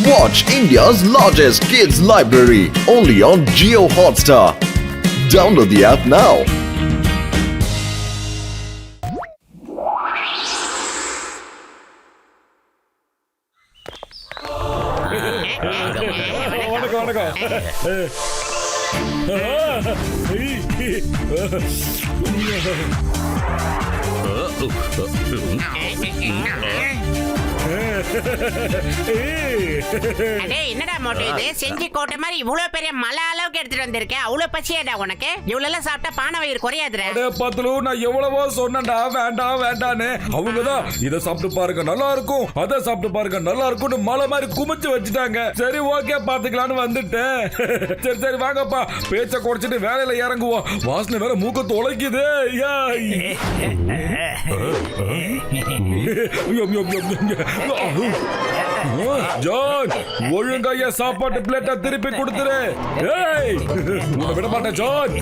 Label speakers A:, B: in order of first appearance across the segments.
A: Watch India's largest kids library only on Jio Hotstar. Download the app now.
B: என்னடா Moto இது செஞ்சி கோட்டை மாதிரி இவ்வளவு பெரிய மலை அளவுக்கு எடுத்துட்டு வந்திருக்கேன். அவ்வளவு பசியாடா உனக்கு? இவ்வளவு எல்லாம் சாப்பிட்டா பானை வயிறு குறையாதுடா.
C: பத்துலு நான் எவ்வளவோ சொன்னேன்டா வேண்டாம் வேண்டான்னு. அவங்கதான் இதை சாப்பிட்டு பாருங்க நல்லா இருக்கும், அதை சாப்பிட்டு பாருங்க நல்லா இருக்கும்னு மலை மாதிரி குமிச்சு வச்சுட்டாங்க. சரி ஓகே பாத்துக்கலான்னு வந்துட்டேன். சரி சரி வாங்கப்பா, பேச்ச குறைச்சிட்டு வேலையில இறங்குவோம். வாசனை வேற மூக்க தொலைக்குது. ஜான் ஒழுங்கா என் சாப்பாட்டு பிளேட்டை திருப்பி கொடுத்துரு. உன்னை விட மாட்டேன் ஜான்.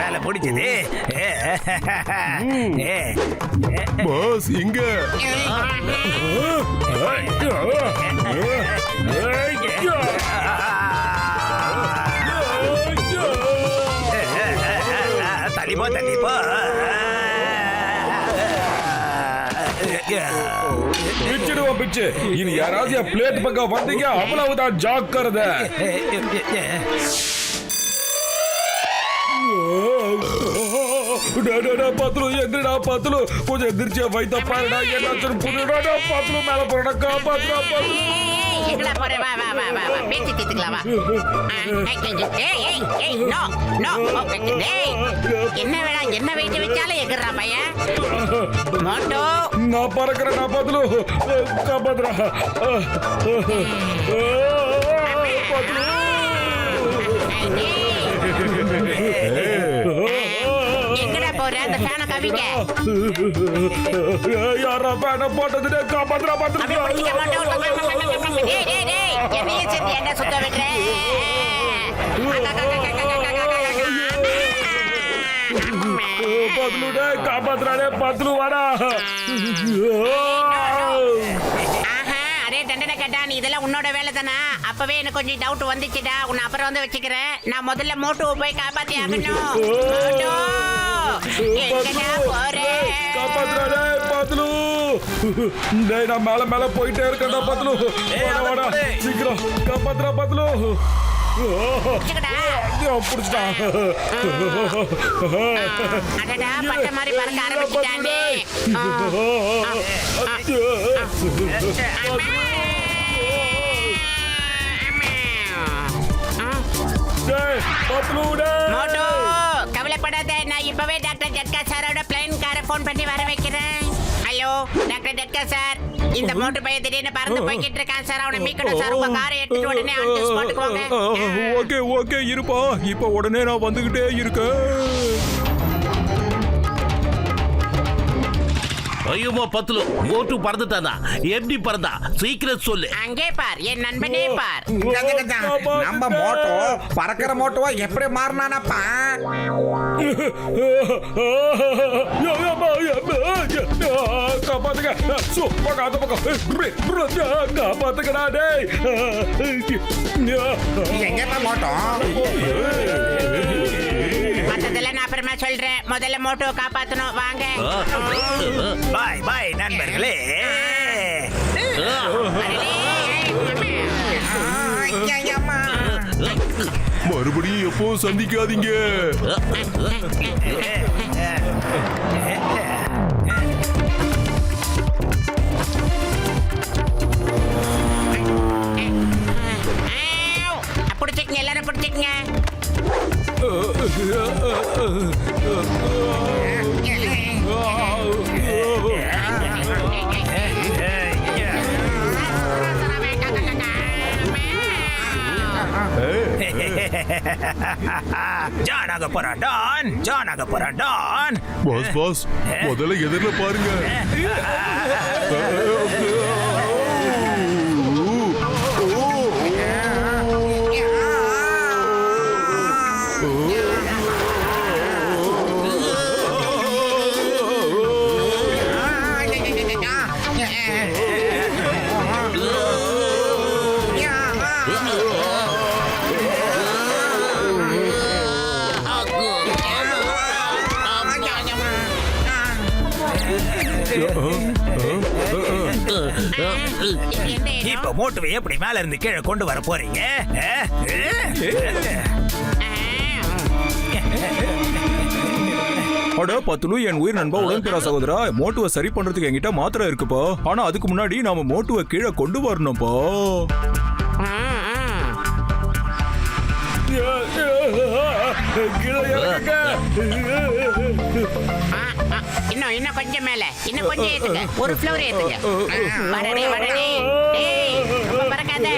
D: வேலை பிடிச்சது
C: பாஸ் இங்க
D: தள்ளிப்போ தள்ளிப்போ.
C: பிச்சிடுவோம் பிச்சு. இனி யாராவது என் பிளேட் பக்கம் வந்தீங்க அவ்வளவுதான் ஜாக்கிரதை. பத்துலு எந்திரடா பத்துலு, கொஞ்சம் எந்திரிச்சியா வைத்த பாருடா. எல்லாத்தையும் புரியுடா பத்துலு, மேல போறடா காப்பாத்துடா பத்துலு.
B: எங்கடா போற? வா வா வா வா பேசி தீத்துக்கலாம் வா. என்ன வேணா என்ன வெயிட் வச்சாலும் எகிறா பையன். மோட்டோ
C: நான் பறக்கிறேன் நான் பத்துலு, காப்பாத்துறா பத்துலு.
B: எங்கடா போற? அந்த ஃபேனை கவிங்க.
C: யாரா ஃபேனை போட்டதுடே காப்பாத்துறா பத்துலு.
B: டேய் டேய் டேய் என்னைய சேர்த்து என்ன சுத்த விடுற?
C: பத்துலு டே காப்பாத்துறாடே பத்துலு வாடா.
B: நீ இதெல்லாம் உன்னோட வேலை தானா? அப்பவே எனக்கு கொஞ்சம் டவுட் வந்துச்சுடா. உன்னை அப்புறம் வந்து வச்சுக்கிறேன். நான் முதல்ல மோட்டோவை போய் காப்பாத்தி ஆகணும்.
C: நான் மேல மேல போயிட்டே இருக்கேன்டா பத்துலு. வாடா சீக்கிரம் காப்பாத்துறா பத்துலு. புடிச்சிட்டான்.
B: பட்ட மாதிரி பறக்க ஆரம்பிச்சுட்டானே. மோட்டோ கவலைப்படாத, நான் இப்பவே டாக்டர் ஜட்கா சாரோட பிளைன் காரை போன் பண்ணி வர வைக்கிறேன். ஹலோ டாக்டர் ஜட்கா சார், இந்த மோட்டர் பையன் திடீர்னு பறந்து போய்கிட்டு இருக்கான் சார். அவனை மீட்கணும் சார். உங்க காரை எடுத்துட்டு உடனே ஆன் ஸ்பாட்டுக்கு வாங்க.
C: ஓகே ஓகே இருப்பா, இப்ப உடனே நான் வந்துகிட்டே இருக்கேன்.
E: ஐயோமா பத்துலு, மோட்டு பறந்துட்டானா? எப்படி பறந்தா? சீக்கிரம் சொல்லு.
B: அங்கே பார், என் நண்பனே பார்.
D: நம்ம மோட்டோ பறக்கிற மோட்டோவா எப்படி மாறினானப்பா?
C: காப்பாத்துங்க காப்பாத்துக்கடா டேய்.
D: எங்கப்பா மோட்டோ?
B: மத்ததெல்லாம் நான் அப்புறமா சொல்றேன். முதல்ல மோட்டோவை காப்பாத்தணும் வாங்க.
D: பாய் பாய் நண்பர்களே.
C: மறுபடியும் எப்போ சந்திக்காதீங்க.
B: பிடிச்சிக்கங்க, எல்லாரும் பிடிச்சிக்கங்க.
D: ஜானாக போறான் ஜானாக போறான்.
C: பாஸ் பாஸ் முதல்ல எதிரில பாருங்க.
D: இப்ப மோட்டுவை எப்படி மேல இருந்து கீழே கொண்டு வர போறீங்க?
F: அட பத்துலு, என் உயிர் நண்பா உடன்பிறா சகோதரா, மோட்டுவை சரி பண்றதுக்கு என்கிட்ட மாத்திரை இருக்குப்பா. ஆனா அதுக்கு முன்னாடி நாம மோட்டுவை கீழே கொண்டு வரணும்ப்பா.
B: இன்னும் கொஞ்சம் மேல, இன்னும் கொஞ்சம் ஏத்துங்க, ஒரு ஃப்ளோர் ஏத்துங்க. வரடே வரடே, ஏய் ரொம்ப பறக்காத.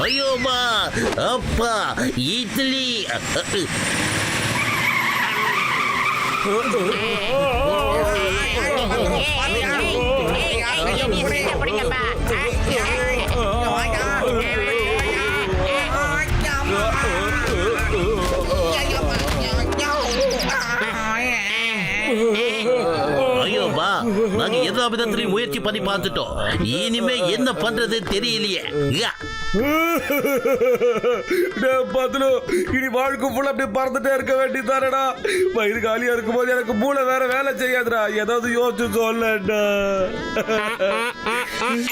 E: ஐயோமா, அப்பா இட்லி. ஐயோமா, நாங்க எல்லா விதத்திலையும் முயற்சி பண்ணி பார்த்துட்டோம். இனிமே என்ன பண்றது தெரியலையே.
C: பத்துலு, இனி வாழ்க்கை ஃபுல்லா அப்படி பறந்துட்டே இருக்க வேண்டியதானடா. வயிறு காலியா இருக்கும் போது எனக்கு மூளை வேற வேலை செய்யாதுடா. ஏதாவது யோசிச்சு சொல்லடா.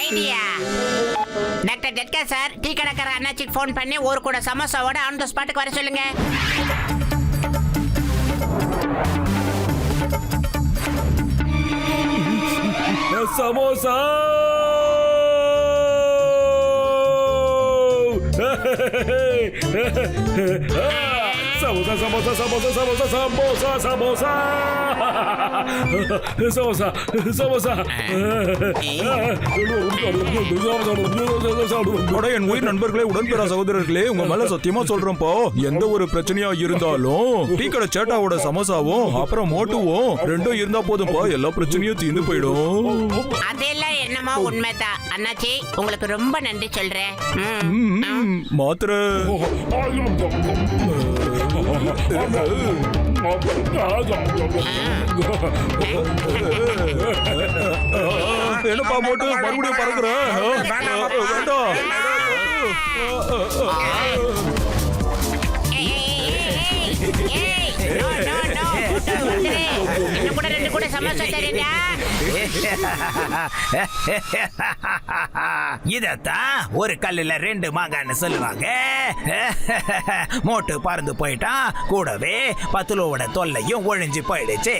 B: ஐடியா. டாக்டர் ஜட்கா சார், டீ கடைக்கார அண்ணாச்சிக்கு ஃபோன் பண்ணி ஒரு கூட சமோசாவோட ஆன் தி ஸ்பாட்டுக்கு வர சொல்லுங்க.
C: சமோசா சமோசா சமோசா சமோசா சமோசா சமோசா சமோசா சமோசா சமோசா.
F: அட என் உயிர் நண்பர்களே, உடன்பிறா சகோதரர்களே, உங்க மேல சத்தியமா சொல்றேன்ப்பா, எந்த ஒரு பிரச்சனையா இருந்தாலும் டீ கடை சேட்டாவோட சமோசாவும் அப்புறம் மோட்டுவும் ரெண்டும் இருந்தா போதும்பா, எல்லா பிரச்சனையும் தீர்ந்து போயிடும்.
B: அதெல்லாம் என்னமோ உண்மைதான் அண்ணாச்சி, உங்களுக்கு ரொம்ப நன்றி சொல்றேன்.
F: மாத்திரை என்னப்பா மோட்டு மறுபடியும் பறக்குற? வேண்டாம்.
B: ரெண்டு கூட சமோசா தரேன்டா.
D: இதத்தான் ஒரு கல்லுல ரெண்டு மாங்கான்னு சொல்லுவாங்க. மோட்டு பறந்து போயிட்டான், கூடவே பத்துலோட தொல்லையும் ஒழிஞ்சு போயிடுச்சு.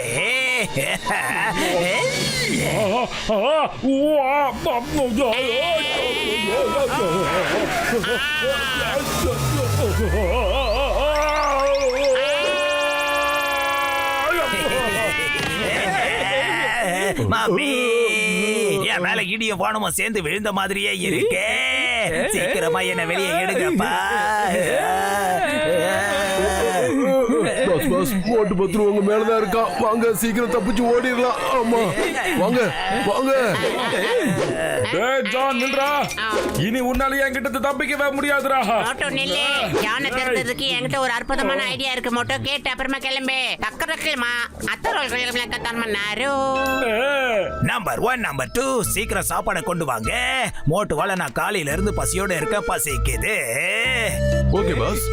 D: மாமி, என் மேல இடியும் வானமும் சேர்ந்து விழுந்த மாதிரியே இருக்கே. சீக்கிரமா என்ன வெளியே எடுங்கப்பா.
A: மோட்டு பத்துரு உங்க மேலதான் இருக்கா. வாங்க சீக்கிரம் தப்பிச்சு ஓடிடலாம். ஆமா வாங்க வாங்க.
C: ஜான் நில்றா. இனி உன்னால என்கிட்ட தப்பிக்கவே முடியாதுடா.
B: மோட்டோ நில்லு. யானை திறந்ததுக்கு என்கிட்ட ஒரு அற்புதமான ஐடியா இருக்கு. மோட்டோ கேட்டு அப்புறமா கிளம்பு. தக்கறக்கலமா அத்தரோல் கிளம்பலாம் பண்ணாரு.
D: நம்பர் 1 நம்பர் 2 சீக்கிரம் சாப்பாடை கொண்டு வாங்க. மோட்டு வாழ நான் காலையில இருந்து பசியோட இருக்க, பசிக்குது.
A: Okay boss.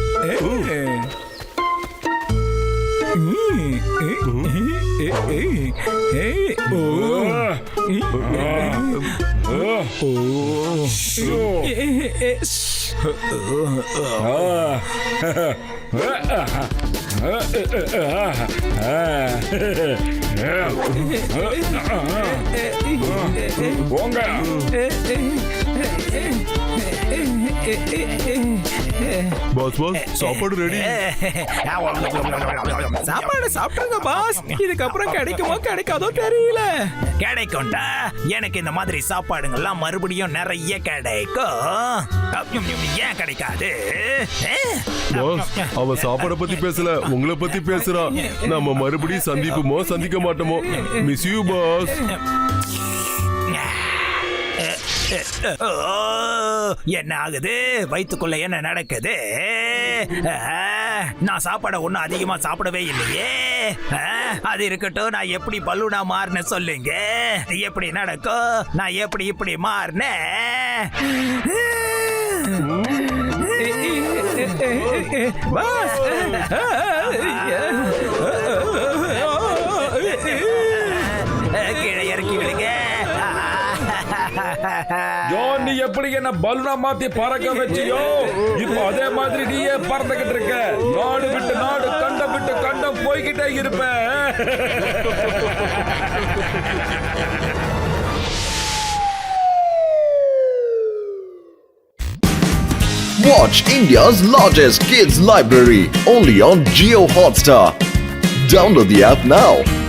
A: பாஸ் பாஸ் சாப்பாடு ரெடி.
F: சாப்பாடு சாப்பிட்டுருங்க பாஸ். இதுக்கப்புறம் கிடைக்குமோ கிடைக்காதோ தெரியல.
D: கிடைக்கும்டா. எனக்கு இந்த மாதிரி சாப்பாடுங்கெல்லாம் மறுபடியும் நிறைய கிடைக்கும். ஏன் கிடைக்காது?
A: பாஸ் அவ சாப்பாட பத்தி பேசல, உங்களை பத்தி பேசுறான். நம்ம மறுபடியும் சந்திப்போமோ சந்திக்க மாட்டோமோ. Miss you pass.
D: என்ன ஆகுது? வயிற்றுக்குள்ள என்ன நடக்குது? நான் சாப்பாட ஒன்னும் அதிகமா சாப்பிடவே இல்லையே. அது இருக்கட்டும், நான் எப்படி பலூனா மாறின சொல்லுங்க. எப்படி நடக்கும்? நான் எப்படி இப்படி மாறினேன்?
F: பாஸ்
C: நீ எப்படி என்ன பலூனா மாத்தி பறக்க வச்சியோ இப்போ அதே மாதிரி நீயே பறந்துகிட்டு இருக்க. நாடு விட்டு நாடு, கண்டம் விட்டு கண்டம் போய்கிட்டே இருப்ப.
G: Watch India's largest kids library only on Jio Hotstar. Download the app now.